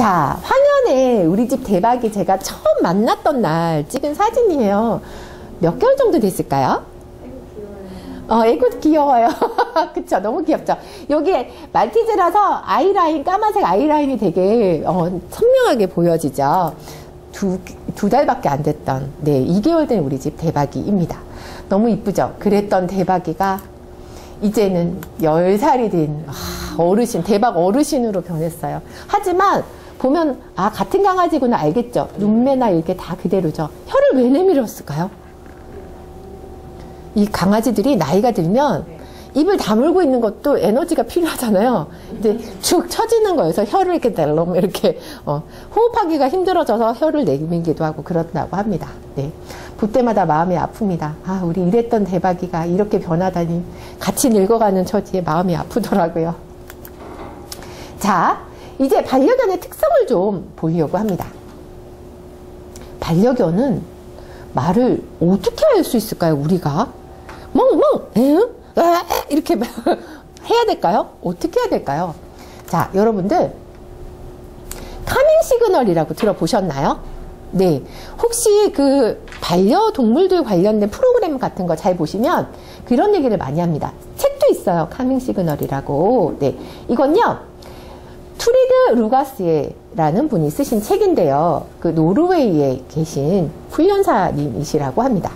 자, 화면에 우리 집 대박이 제가 처음 만났던 날 찍은 사진이에요. 몇 개월 정도 됐을까요? 애고 귀여워요. 그쵸? 너무 귀엽죠? 여기에 말티즈라서 아이라인, 까만색 아이라인이 되게 선명하게 보여지죠? 두 달밖에 안 됐던, 네, 2개월 된 우리 집 대박이입니다. 너무 이쁘죠? 그랬던 대박이가 이제는 10살이 된 어르신, 대박 어르신으로 변했어요. 하지만 보면 같은 강아지구나 알겠죠? 눈매나 이렇게 다 그대로죠. 혀를 왜 내밀었을까요? 이 강아지들이 나이가 들면 입을 다물고 있는 것도 에너지가 필요하잖아요. 이제 축 처지는 거여서 혀를 이렇게 낼름 이렇게 호흡하기가 힘들어져서 혀를 내밀기도 하고 그렇다고 합니다. 네. 볼 때마다 마음이 아픕니다. 우리 이랬던 대박이가 이렇게 변하다니 같이 늙어가는 처지에 마음이 아프더라고요. 자, 이제 반려견의 특성을 좀 보려고 합니다. 반려견은 말을 어떻게 할 수 있을까요? 우리가 멍멍 이렇게 해야 될까요? 어떻게 해야 될까요? 자, 여러분들 카밍 시그널이라고 들어보셨나요? 네, 혹시 그 반려동물들 관련된 프로그램 같은 거 잘 보시면 그런 얘기를 많이 합니다. 책도 있어요. 카밍 시그널이라고. 네, 이건요 투리드 루가스라는 분이 쓰신 책인데요. 그 노르웨이에 계신 훈련사님이시라고 합니다.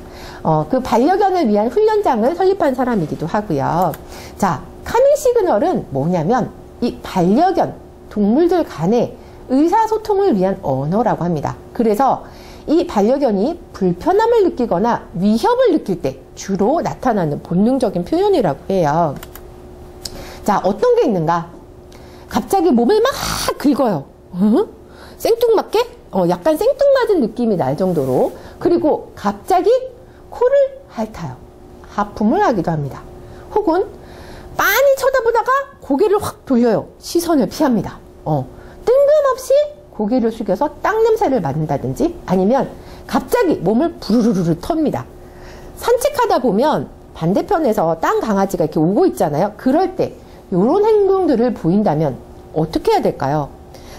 그 반려견을 위한 훈련장을 설립한 사람이기도 하고요. 자, 카밍 시그널은 뭐냐면 이 반려견, 동물들 간의 의사소통을 위한 언어라고 합니다. 그래서 이 반려견이 불편함을 느끼거나 위협을 느낄 때 주로 나타나는 본능적인 표현이라고 해요. 자, 어떤 게 있는가? 갑자기 몸을 막 긁어요. 생뚱맞게? 약간 생뚱맞은 느낌이 날 정도로. 그리고 갑자기 코를 핥아요. 하품을 하기도 합니다. 혹은 빤히 쳐다보다가 고개를 확 돌려요. 시선을 피합니다. 뜬금없이 고개를 숙여서 땅 냄새를 맡는다든지 아니면 갑자기 몸을 부르르르 텁니다. 산책하다 보면 반대편에서 딴 강아지가 이렇게 오고 있잖아요. 그럴 때 이런 행동들을 보인다면 어떻게 해야 될까요?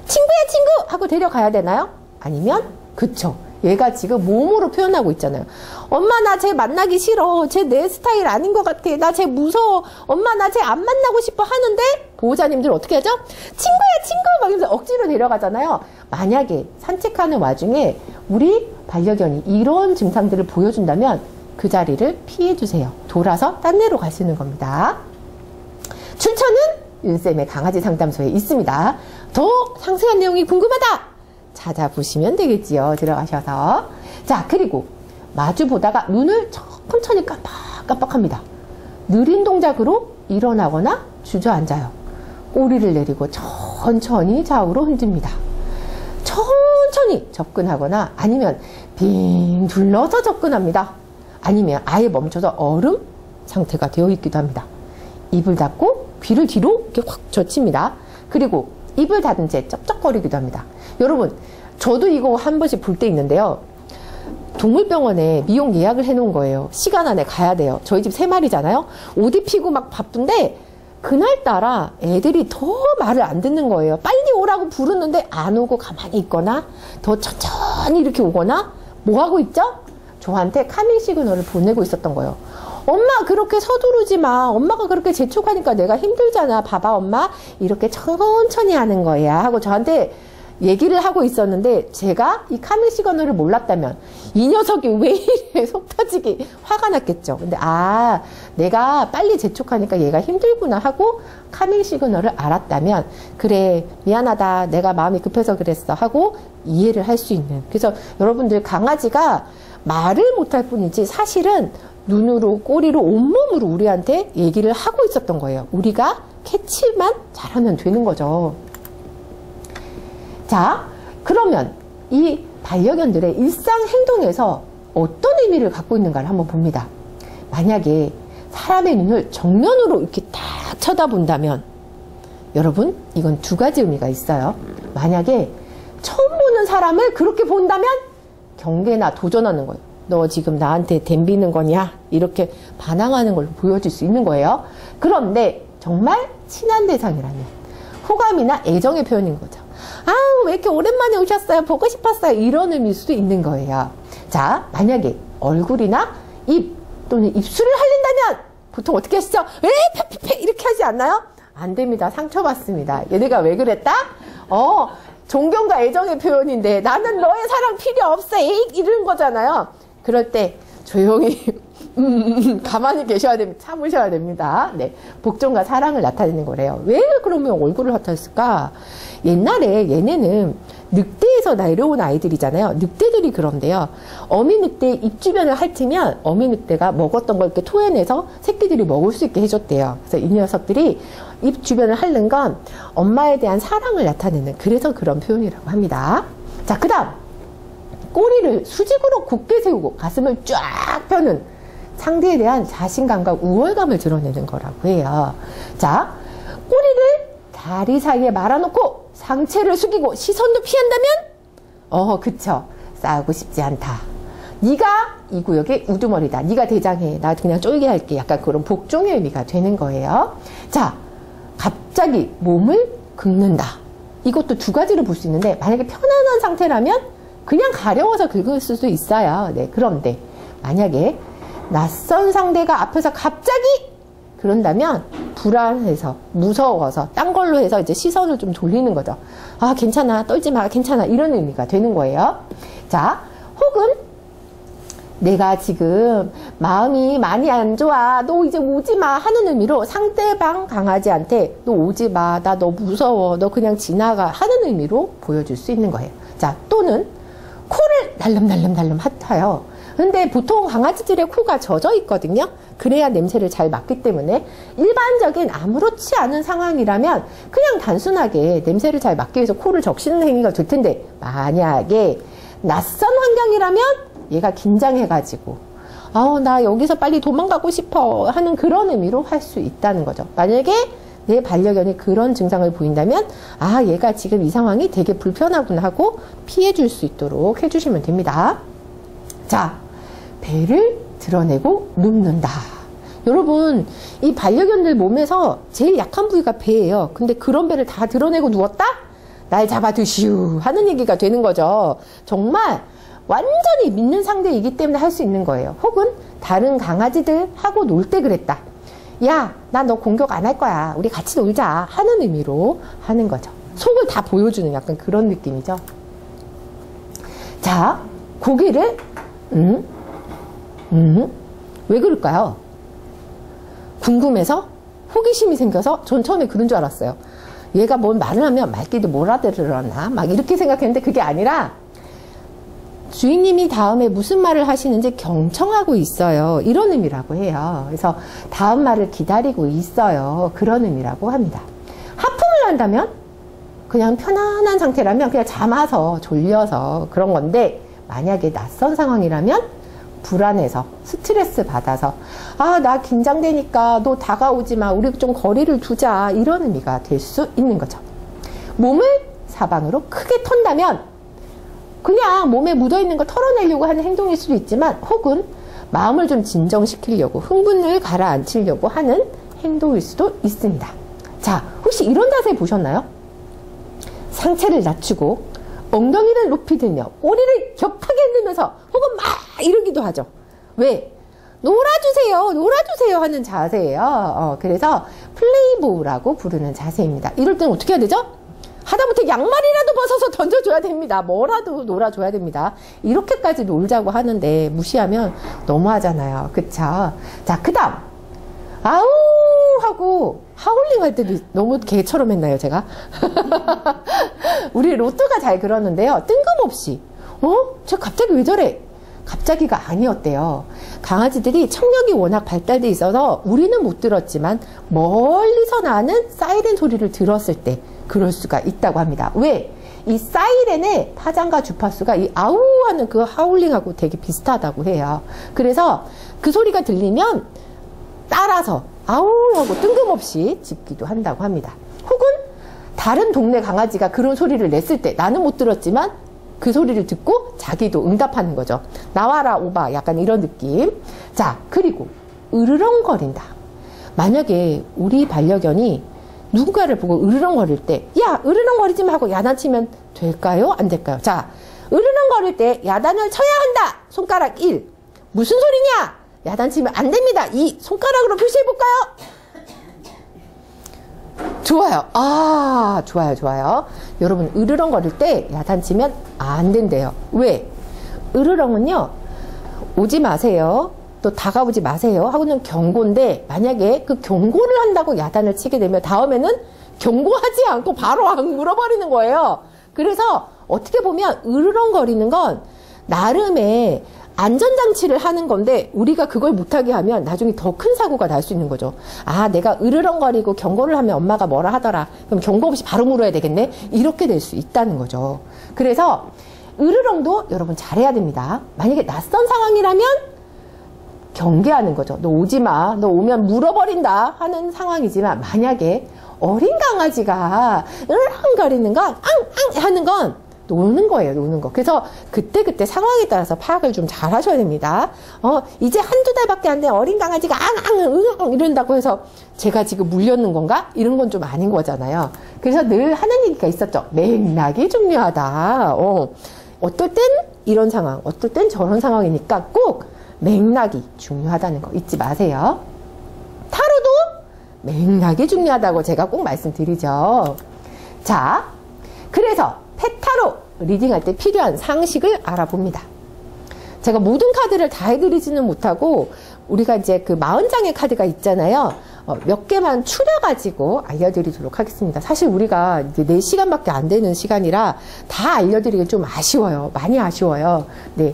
친구야 친구! 하고 데려가야 되나요? 아니면 그쵸, 얘가 지금 몸으로 표현하고 있잖아요. 엄마 나 쟤 만나기 싫어. 쟤 내 스타일 아닌 것 같아. 나 쟤 무서워. 엄마 나 쟤 안 만나고 싶어 하는데 보호자님들 어떻게 하죠? 친구야 친구! 막 이러면서 억지로 데려가잖아요. 만약에 산책하는 와중에 우리 반려견이 이런 증상들을 보여준다면 그 자리를 피해주세요. 돌아서 딴 데로 가시는 겁니다. 출처는 윤쌤의 강아지 상담소에 있습니다. 더 상세한 내용이 궁금하다! 찾아보시면 되겠지요. 들어가셔서. 자, 그리고 마주보다가 눈을 천천히 깜빡깜빡합니다. 느린 동작으로 일어나거나 주저앉아요. 꼬리를 내리고 천천히 좌우로 흔듭니다. 천천히 접근하거나 아니면 빙 둘러서 접근합니다. 아니면 아예 멈춰서 얼음 상태가 되어 있기도 합니다. 입을 닫고 귀를 뒤로 이렇게 확 젖힙니다. 그리고 입을 닫은 채 쩝쩝거리기도 합니다. 여러분, 저도 이거 한 번씩 볼 때 있는데요. 동물병원에 미용 예약을 해놓은 거예요. 시간 안에 가야 돼요. 저희 집 3마리잖아요. 옷 입히고 막 바쁜데 그날따라 애들이 더 말을 안 듣는 거예요. 빨리 오라고 부르는데 안 오고 가만히 있거나 더 천천히 이렇게 오거나 뭐 하고 있죠? 저한테 카밍 시그널을 보내고 있었던 거예요. 엄마 그렇게 서두르지 마. 엄마가 그렇게 재촉하니까 내가 힘들잖아. 봐봐 엄마 이렇게 천천히 하는 거야 하고 저한테 얘기를 하고 있었는데 제가 이 카밍 시그널을 몰랐다면 이 녀석이 왜 이래 속 터지게 화가 났겠죠. 근데 내가 빨리 재촉하니까 얘가 힘들구나 하고 카밍 시그널을 알았다면 그래 미안하다 내가 마음이 급해서 그랬어 하고 이해를 할 수 있는. 그래서 여러분들 강아지가 말을 못할 뿐이지 사실은 눈으로 꼬리로 온몸으로 우리한테 얘기를 하고 있었던 거예요. 우리가 캐치만 잘하면 되는 거죠. 자, 그러면 이 반려견들의 일상 행동에서 어떤 의미를 갖고 있는가를 한번 봅니다. 만약에 사람의 눈을 정면으로 이렇게 딱 쳐다본다면 여러분 이건 두 가지 의미가 있어요. 만약에 처음 보는 사람을 그렇게 본다면 경계나 도전하는 거예요. 너 지금 나한테 덤비는 거냐? 이렇게 반항하는 걸로 보여줄 수 있는 거예요. 그런데 정말 친한 대상이라면 호감이나 애정의 표현인 거죠. 왜 이렇게 오랜만에 오셨어요? 보고 싶었어요. 이런 의미일 수도 있는 거예요. 자, 만약에 얼굴이나 입 또는 입술을 흘린다면 보통 어떻게 하시죠? 페페페 이렇게 하지 않나요? 안 됩니다. 상처받습니다. 얘네가 왜 그랬다? 존경과 애정의 표현인데 나는 너의 사랑 필요 없어. 이런 거잖아요. 그럴 때 조용히 가만히 계셔야 됩니다. 참으셔야 됩니다. 네, 복종과 사랑을 나타내는 거래요. 왜 그러면 얼굴을 나타냈을까? 옛날에 얘네는 늑대에서 내려온 아이들이잖아요. 늑대들이 그런데요. 어미 늑대 입 주변을 핥으면 어미 늑대가 먹었던 걸 이렇게 토해내서 새끼들이 먹을 수 있게 해줬대요. 그래서 이 녀석들이 입 주변을 핥는 건 엄마에 대한 사랑을 나타내는, 그래서 그런 표현이라고 합니다. 자, 그 다음 꼬리를 수직으로 굳게 세우고 가슴을 쫙 펴는, 상대에 대한 자신감과 우월감을 드러내는 거라고 해요. 자, 꼬리를 다리 사이에 말아놓고 상체를 숙이고 시선도 피한다면 그쵸, 싸우고 싶지 않다. 네가 이 구역의 우두머리다. 네가 대장해. 나 그냥 쫄게 할게. 약간 그런 복종의 의미가 되는 거예요. 자, 갑자기 몸을 긁는다. 이것도 두 가지로 볼 수 있는데, 만약에 편안한 상태라면 그냥 가려워서 긁을 수도 있어요. 네, 그런데 만약에 낯선 상대가 앞에서 갑자기 그런다면 불안해서, 무서워서, 딴 걸로 해서 이제 시선을 좀 돌리는 거죠. 괜찮아, 떨지 마, 괜찮아, 이런 의미가 되는 거예요. 자, 혹은 내가 지금 마음이 많이 안 좋아, 너 이제 오지 마 하는 의미로 상대방 강아지한테 너 오지 마, 나 너 무서워, 너 그냥 지나가 하는 의미로 보여줄 수 있는 거예요. 자, 또는 코를 날름날름 핥아요. 근데 보통 강아지들의 코가 젖어 있거든요. 그래야 냄새를 잘 맡기 때문에 일반적인 아무렇지 않은 상황이라면 그냥 단순하게 냄새를 잘 맡기 위해서 코를 적시는 행위가 될 텐데, 만약에 낯선 환경이라면 얘가 긴장해가지고 나 여기서 빨리 도망가고 싶어 하는 그런 의미로 할 수 있다는 거죠. 만약에 내 반려견이 그런 증상을 보인다면 얘가 지금 이 상황이 되게 불편하구나 하고 피해 줄 수 있도록 해주시면 됩니다. 자, 배를 드러내고 눕는다. 여러분, 이 반려견들 몸에서 제일 약한 부위가 배예요. 근데 그런 배를 다 드러내고 누웠다? 날 잡아 드시우 하는 얘기가 되는 거죠. 정말 완전히 믿는 상대이기 때문에 할 수 있는 거예요. 혹은 다른 강아지들하고 놀 때 그랬다. 야, 나 너 공격 안 할 거야. 우리 같이 놀자 하는 의미로 하는 거죠. 속을 다 보여주는 약간 그런 느낌이죠. 자, 고개를 왜 그럴까요? 궁금해서? 호기심이 생겨서? 전 처음에 그런 줄 알았어요. 얘가 뭔 말을 하면 말귀도 몰아들으려나? 막 이렇게 생각했는데 그게 아니라 주인님이 다음에 무슨 말을 하시는지 경청하고 있어요. 이런 의미라고 해요. 그래서 다음 말을 기다리고 있어요. 그런 의미라고 합니다. 하품을 한다면 그냥 편안한 상태라면 그냥 잠아서 졸려서 그런 건데, 만약에 낯선 상황이라면 불안해서 스트레스 받아서 나 긴장되니까 너 다가오지 마, 우리 좀 거리를 두자, 이런 의미가 될 수 있는 거죠. 몸을 사방으로 크게 턴다면 그냥 몸에 묻어있는 걸 털어내려고 하는 행동일 수도 있지만, 혹은 마음을 좀 진정시키려고, 흥분을 가라앉히려고 하는 행동일 수도 있습니다. 자, 혹시 이런 자세 보셨나요? 상체를 낮추고 엉덩이를 높이 들며 꼬리를 격하게 흔들면서 혹은 막 이러기도 하죠. 왜? 놀아주세요, 놀아주세요 하는 자세예요. 그래서 플레이보우라고 부르는 자세입니다. 이럴 때는 어떻게 해야 되죠? 하다못해 양말이라도 벗어서 던져줘야 됩니다. 뭐라도 놀아줘야 됩니다. 이렇게까지 놀자고 하는데 무시하면 너무하잖아요. 그쵸? 자, 그 다음 아우 하고 하울링 할 때도 너무 개처럼 했나요, 제가? 우리 로또가 잘 그러는데요. 뜬금없이 저 갑자기 왜 저래? 갑자기가 아니었대요. 강아지들이 청력이 워낙 발달돼 있어서 우리는 못 들었지만 멀리서 나는 사이렌 소리를 들었을 때 그럴 수가 있다고 합니다. 왜? 이 사이렌의 파장과 주파수가 이 아우 하는 그 하울링하고 되게 비슷하다고 해요. 그래서 그 소리가 들리면 따라서 아우 하고 뜬금없이 짖기도 한다고 합니다. 혹은 다른 동네 강아지가 그런 소리를 냈을 때 나는 못 들었지만 그 소리를 듣고 자기도 응답하는 거죠. 나와라 오바, 약간 이런 느낌. 자, 그리고 으르렁거린다. 만약에 우리 반려견이 누군가를 보고 으르렁거릴 때, 야, 으르렁거리지 말고 야단치면 될까요? 안 될까요? 자, 으르렁거릴 때 야단을 쳐야 한다. 손가락 1. 무슨 소리냐? 야단치면 안 됩니다. 2. 손가락으로 표시해볼까요? 좋아요. 아, 좋아요, 좋아요. 여러분, 으르렁거릴 때 야단치면 안 된대요. 왜? 으르렁은요, 오지 마세요. 또 다가오지 마세요. 하고는 경고인데, 만약에 그 경고를 한다고 야단을 치게 되면 다음에는 경고하지 않고 바로 안 물어버리는 거예요. 그래서 어떻게 보면 으르렁거리는 건 나름의 안전장치를 하는 건데 우리가 그걸 못하게 하면 나중에 더 큰 사고가 날 수 있는 거죠. 아, 내가 으르렁거리고 경고를 하면 엄마가 뭐라 하더라. 그럼 경고 없이 바로 물어야 되겠네. 이렇게 될 수 있다는 거죠. 그래서 으르렁도 여러분 잘해야 됩니다. 만약에 낯선 상황이라면 경계하는 거죠. 너 오지 마. 너 오면 물어버린다 하는 상황이지만 만약에 어린 강아지가 으르렁거리는 건 앙앙 하는 건 노는 거예요, 노는 거. 그래서 그때그때 상황에 따라서 파악을 좀 잘 하셔야 됩니다. 이제 한두 달밖에 안 된 어린 강아지가 앙앙 이런다고 해서 제가 지금 물렸는 건가? 이런 건 좀 아닌 거잖아요. 그래서 늘 하는 얘기가 있었죠. 맥락이 중요하다. 어떨 땐 이런 상황, 어떨 땐 저런 상황이니까 꼭 맥락이 중요하다는 거 잊지 마세요. 타로도 맥락이 중요하다고 제가 꼭 말씀드리죠. 자, 그래서 페타로 리딩할 때 필요한 상식을 알아봅니다. 제가 모든 카드를 다 해드리지는 못하고 우리가 이제 그 40장의 카드가 있잖아요. 몇 개만 추려가지고 알려드리도록 하겠습니다. 사실 우리가 이제 4시간밖에 안 되는 시간이라 다 알려드리기 좀 아쉬워요. 많이 아쉬워요. 네,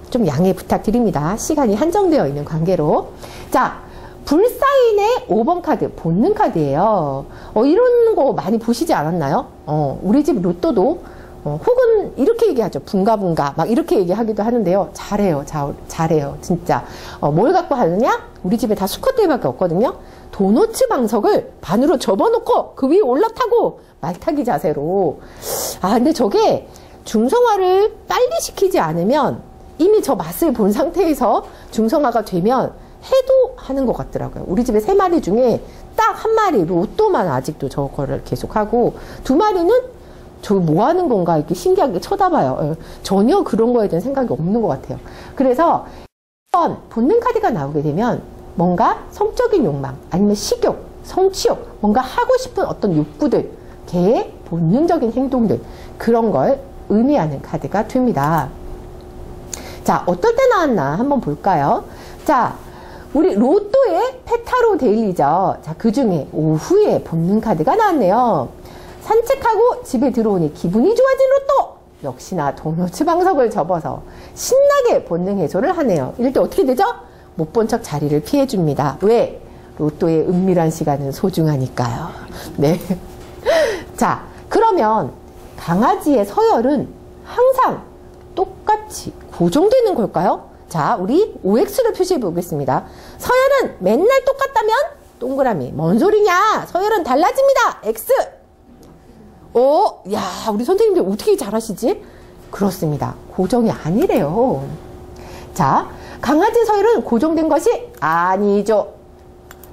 좀 양해 부탁드립니다. 시간이 한정되어 있는 관계로. 자, 불사인의 5번 카드, 본능 카드예요. 이런 거 많이 보시지 않았나요? 우리 집 로또도 혹은 이렇게 얘기하죠. 분가분가 막 이렇게 얘기하기도 하는데요. 잘해요. 잘해요. 진짜. 뭘 갖고 하느냐? 우리 집에 다 수컷들밖에 없거든요. 도너츠 방석을 반으로 접어놓고 그 위에 올라타고 말타기 자세로. 아, 근데 저게 중성화를 빨리 시키지 않으면 이미 저 맛을 본 상태에서 중성화가 되면 해도 하는 것 같더라고요. 우리 집에 3마리 중에 딱 1마리 로또만 아직도 저거를 계속하고 2마리는 저 뭐 하는 건가 이렇게 신기하게 쳐다봐요. 전혀 그런 거에 대한 생각이 없는 것 같아요. 그래서 본능 카드가 나오게 되면 뭔가 성적인 욕망 아니면 식욕, 성취욕 뭔가 하고 싶은 어떤 욕구들 개의 본능적인 행동들 그런 걸 의미하는 카드가 됩니다. 자, 어떨 때 나왔나 한번 볼까요? 자, 우리 로또의 페타로 데일리죠. 자, 그 중에 오후에 본능 카드가 나왔네요. 산책하고 집에 들어오니 기분이 좋아진 로또! 역시나 도너츠 방석을 접어서 신나게 본능 해소를 하네요. 이럴 때 어떻게 되죠? 못 본 척 자리를 피해줍니다. 왜? 로또의 은밀한 시간은 소중하니까요. 네. 자, 그러면 강아지의 서열은 항상 똑같이 고정되는 걸까요? 자, 우리 OX를 표시해 보겠습니다. 서열은 맨날 똑같다면 동그라미. 뭔 소리냐? 서열은 달라집니다. X. 야, 우리 선생님들 어떻게 잘하시지? 그렇습니다. 고정이 아니래요. 자, 강아지 서열은 고정된 것이 아니죠.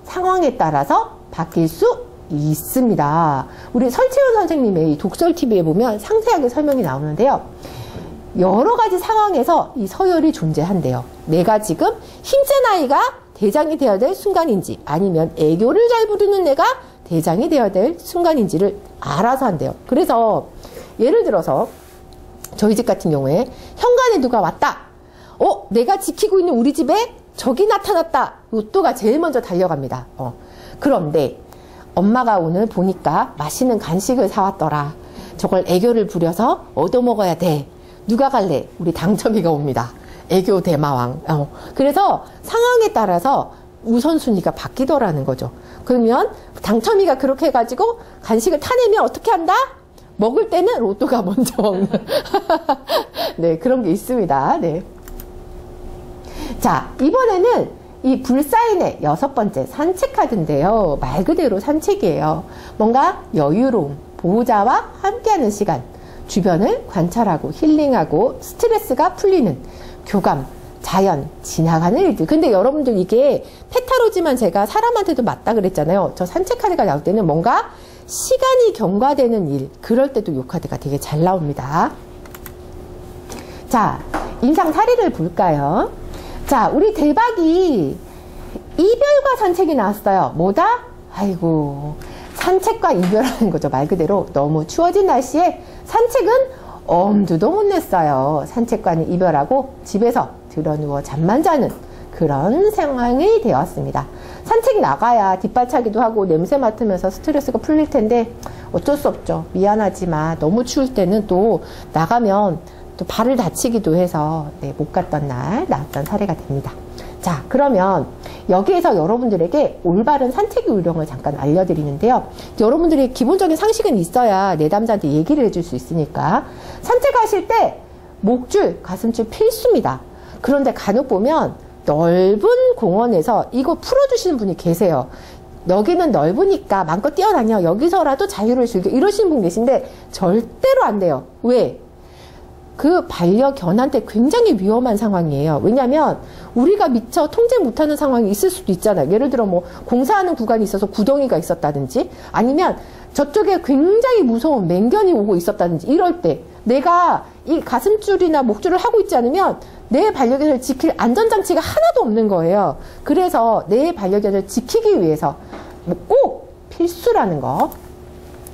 상황에 따라서 바뀔 수 있습니다. 우리 설채연 선생님의 독설TV에 보면 상세하게 설명이 나오는데요. 여러 가지 상황에서 이 서열이 존재한대요. 내가 지금 힘센 아이가 대장이 되어야 될 순간인지 아니면 애교를 잘 부르는 애가 대장이 되어야 될 순간인지를 알아서 한대요. 그래서 예를 들어서 저희 집 같은 경우에 현관에 누가 왔다. 내가 지키고 있는 우리 집에 적이 나타났다. 로또가 제일 먼저 달려갑니다. 그런데 엄마가 오늘 보니까 맛있는 간식을 사왔더라. 저걸 애교를 부려서 얻어먹어야 돼. 누가 갈래? 우리 당첨이가 옵니다. 애교 대마왕. 그래서 상황에 따라서 우선순위가 바뀌더라는 거죠. 그러면 당첨이가 그렇게 해가지고 간식을 타내면 어떻게 한다? 먹을 때는 로또가 먼저 먹는. 네, 그런 게 있습니다. 네. 자, 이번에는 이 불사인의 6번째 산책 카드인데요. 말 그대로 산책이에요. 뭔가 여유로움, 보호자와 함께하는 시간. 주변을 관찰하고 힐링하고 스트레스가 풀리는 교감, 자연, 지나가는 일들. 근데 여러분들 이게 페타로지만 제가 사람한테도 맞다 그랬잖아요. 저 산책 카드가 나올 때는 뭔가 시간이 경과되는 일, 그럴 때도 이 카드가 되게 잘 나옵니다. 자, 인상살이를 볼까요? 자, 우리 대박이 이별과 산책이 나왔어요. 뭐다? 아이고, 산책과 이별하는 거죠. 말 그대로 너무 추워진 날씨에 산책은 엄두도 못 냈어요. 산책과는 이별하고 집에서 드러누워 잠만 자는 그런 상황이 되었습니다. 산책 나가야 뒷발차기도 하고 냄새 맡으면서 스트레스가 풀릴 텐데 어쩔 수 없죠. 미안하지만 너무 추울 때는 또 나가면 또 발을 다치기도 해서 못 갔던 날 나왔던 사례가 됩니다. 자, 그러면 여기에서 여러분들에게 올바른 산책 요령을 잠깐 알려드리는데요. 여러분들이 기본적인 상식은 있어야 내담자한테 얘기를 해줄 수 있으니까. 산책하실 때 목줄, 가슴줄 필수입니다. 그런데 간혹 보면 넓은 공원에서 이거 풀어주시는 분이 계세요. 여기는 넓으니까 마음껏 뛰어다녀. 여기서라도 자유를 즐겨. 이러시는 분 계신데 절대로 안 돼요. 왜? 그 반려견한테 굉장히 위험한 상황이에요. 왜냐하면 우리가 미처 통제 못하는 상황이 있을 수도 있잖아요. 예를 들어 뭐 공사하는 구간이 있어서 구덩이가 있었다든지 아니면 저쪽에 굉장히 무서운 맹견이 오고 있었다든지 이럴 때 내가 이 가슴줄이나 목줄을 하고 있지 않으면 내 반려견을 지킬 안전장치가 하나도 없는 거예요. 그래서 내 반려견을 지키기 위해서 꼭 필수라는 거.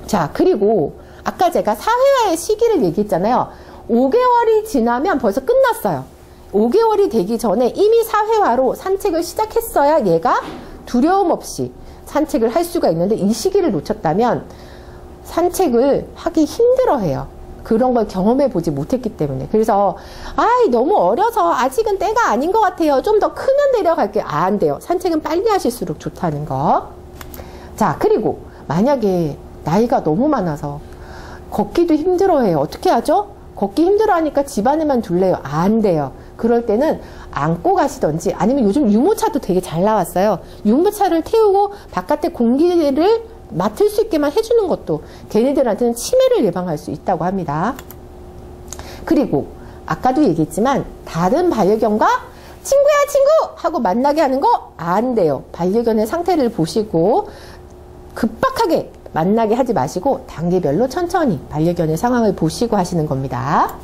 자, 그리고 아까 제가 사회화의 시기를 얘기했잖아요. 5개월이 지나면 벌써 끝났어요. 5개월이 되기 전에 이미 사회화로 산책을 시작했어야 얘가 두려움 없이 산책을 할 수가 있는데 이 시기를 놓쳤다면 산책을 하기 힘들어해요. 그런 걸 경험해 보지 못했기 때문에. 그래서 아이 너무 어려서 아직은 때가 아닌 것 같아요. 좀 더 크면 데려갈게요. 안 돼요. 산책은 빨리 하실수록 좋다는 거. 자, 그리고 만약에 나이가 너무 많아서 걷기도 힘들어해요. 어떻게 하죠? 걷기 힘들어하니까 집안에만 둘래요. 안 돼요. 그럴 때는 안고 가시던지 아니면 요즘 유모차도 되게 잘 나왔어요. 유모차를 태우고 바깥에 공기를 맡을 수 있게만 해주는 것도 걔네들한테는 치매를 예방할 수 있다고 합니다. 그리고 아까도 얘기했지만 다른 반려견과 친구야 친구 하고 만나게 하는 거 안 돼요. 반려견의 상태를 보시고 급박하게 만나게 하지 마시고 단계별로 천천히 반려견의 상황을 보시고 하시는 겁니다.